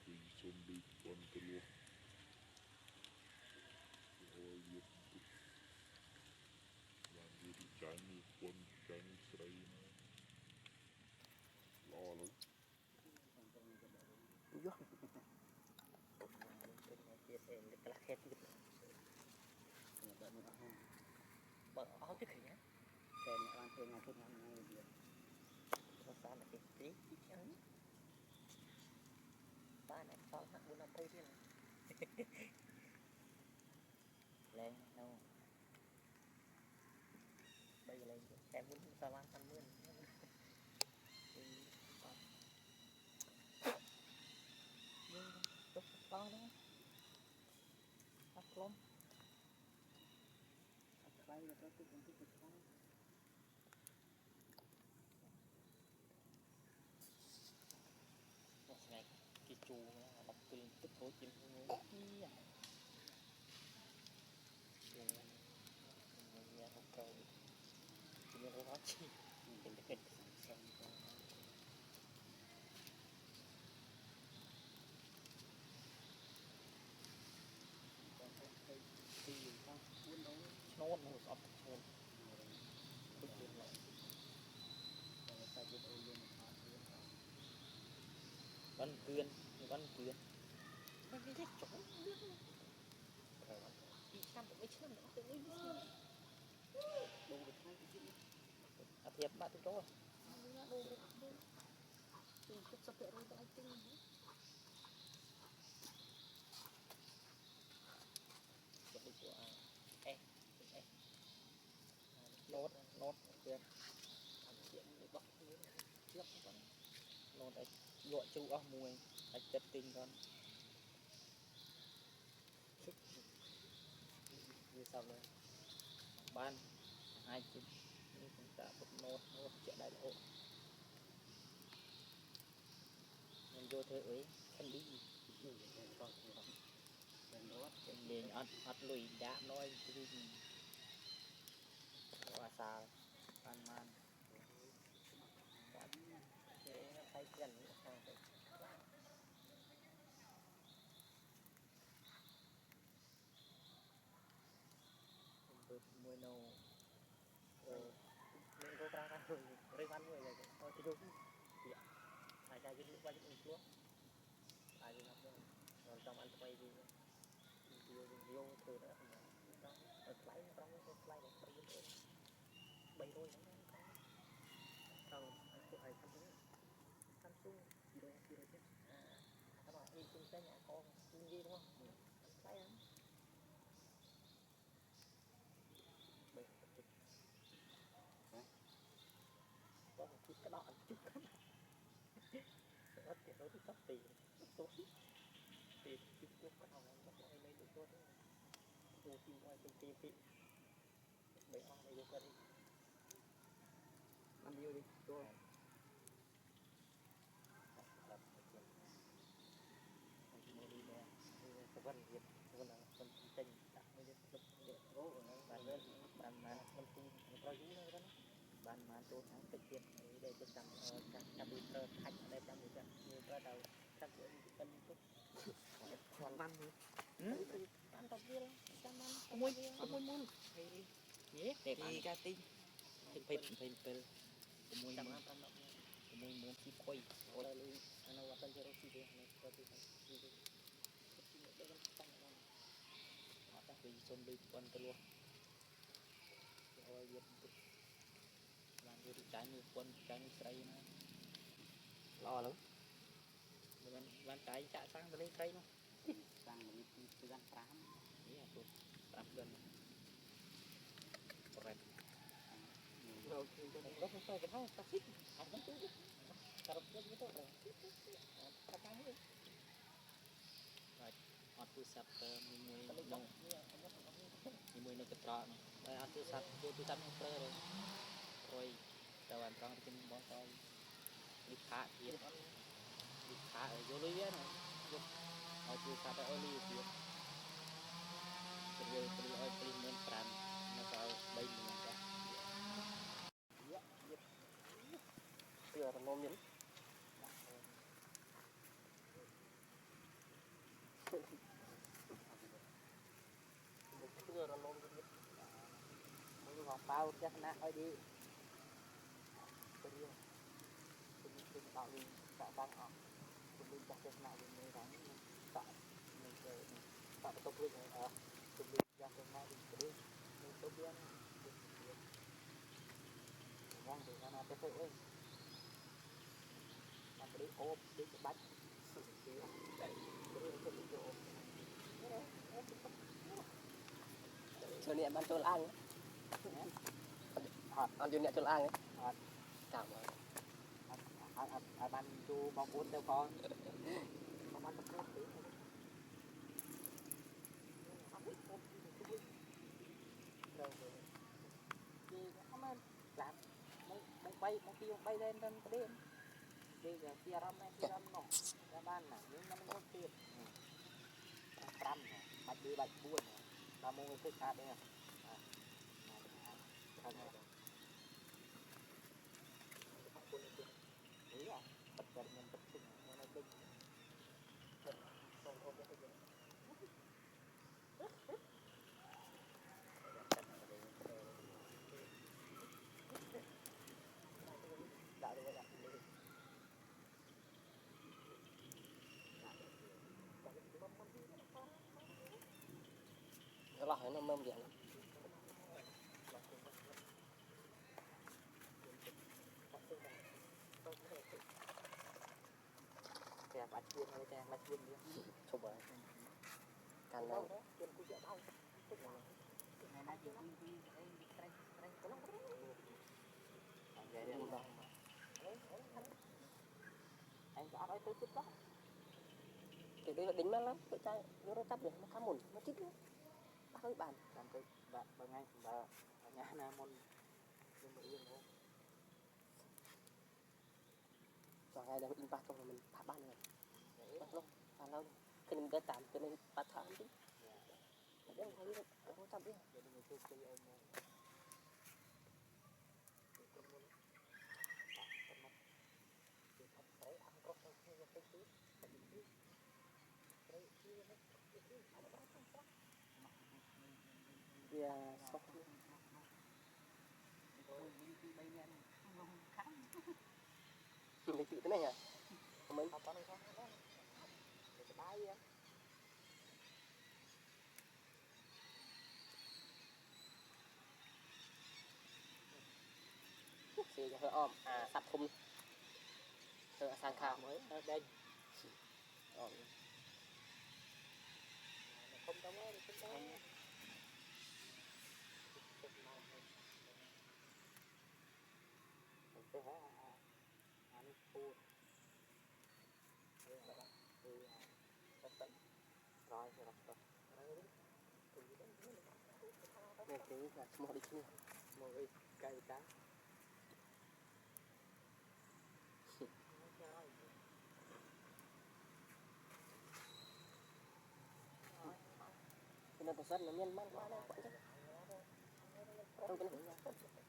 vì xôn đi con cái luôn rồi việc làm gì thì trái như con trái như sợi lo lắm Yo. Chia sẻ cái là khét gitu. Bật áo chứ khỉ nhá. Kèm ăn thêm ngày thêm ngày gì. Nó sao là cái tí trắng. Ba này sao hạng 450 thế này. Lên đâu. Bây giờ lên em muốn sao ăn 50. Nhưng chút to đó. Tắt lắm. Quay là có cái con thích con. Một ngày cái chú đọc tin tức tối chim ngủ kia. Nhà học cầu chỉ nên có chi mình được xem thì ta muốn đấu nốt một sọt hơn bước lên lại rồi ta giết ôi luôn văn quyền cái chỗ biết đi xem cũng mấy trăm nữa tự nhiên đồ được hai cái gì à thiệp bạn tôi cho đồ được thì chút sắp tới đây anh tin chuẩn bị của em nốt tiền làm chuyện để bóc trước còn nốt đấy lụa chu ở mùi anh chất tinh con như sau đây ban hai chữ như chúng ta một nốt chuyện đại lộ mình vô thế ấy không đi mình ăn lùi đạm nói cái gì quá xa ban man thế thấy gần mùi nâu mình có ra rồi rơi ăn người rồi thôi thì đúng ai ra cái lúc bao nhiêu lúc ai đi làm rồi trong ăn quay gì vô từ đó ở lấy trong cái lấy này bay thôi còn của ai Samsung gì đâu chứ các bạn in trên cái nhà con in gì đúng không lấy ăn bây có một chút cái đỏ chút cái mất tiền đối với sắp tiền tối tiền chút chút cái nào mất lại lấy được tốt đồ chim ngoài trên TV bây giờ này vô cần ăn nhiều đi tôi đi nè cái vấn việc vấn là vấn tình đặt mới được được gỗ bàn lên bàn mà mình cũng có rú nữa đó bàn mà tôi thắng thực hiện để cho trăm bị cơ thành ở đây trăm bị cơ như cơ đầu trăm bữa cân chút còn văn nữa ăn tập viên trăm ăn mui mui nhé để cá tinh phê mui trăm ăn mui mui chi quay rồi lui anh nói tên cho chi đi này có gì vì xôn đi con cái luôn rồi việc làm gì thì trái như quân trái như cây nó lo lắm bạn trái chạy sang tới cây nó sang một cái gian trám ý là tôi trám gần correct rồi có không phải cái thao ta xích học vẫn tốt cà rốt rất tốt rồi ta cái hết rồi ăn tu sập mùi nông mùi nó cái tròn đây ăn tu sập nó rồi đầu ăn con trên bón coi đi khá thiệt đi khá ở vô lưới này ở tu sập ở lưới thiệt từ ở từ miền Nam nó vào đây mình cả chưa là ngon miếng còn bao chắc nát ơi đi tôi đi tôi bảo đi tạo tăng họ tôi đi chắc chắc nát đi mấy tháng tạo mình về tạo tốc lực ở tôi đi chắc chắc nát đi cái đi mình tốt bien ngang thì nó sẽ phải mà cái đi ôm đi cái bánh Chỗ này bán chỗ lang ăn chỗ này chỗ lang ấy cảm ơn bạn chú bóng cuốn theo con không ăn tập cuốn tí rồi thì không ăn làm mong bay mong kia bay lên trên cái đêm đi giờ kia ram nọ ra ban nè nhưng nó không tiền ram bạch đi bạch buồn ba mông cái khác đấy bật gần nhân bật chừng nó đinh không không cái gì đã được đã nó là nó mâm điện kẻ bạch buồn hay kẻ bạch buồn đi chụp rồi càng lâu chuyện của vợ bao ngày nay chuyện đi vậy đi anh có nói tới chút đó thì đây là đính lắm tụi trai nó tắp được nó cá mồn nó thích lắm bác ơi bàn làm tới bạn ngay bà nhà na môn nhưng mà yên thôi vào ngày đang in bát trong mình thả ban này bắt lâu thả lâu khi mình tới tạm cho nên bát thả đi để mình thấy cái không tắp đi jadi itu pilih ilmu ya sốc mình tự thế này à mình apa nih kan bahaya thì hơi om sắp thùng sang khảo mới đây không đâu không đâu cái hả anh phu rồi rồi này cái là một đi kia một cây cá cái này tôi rất là nhân mang quá này quá chứ đâu cái này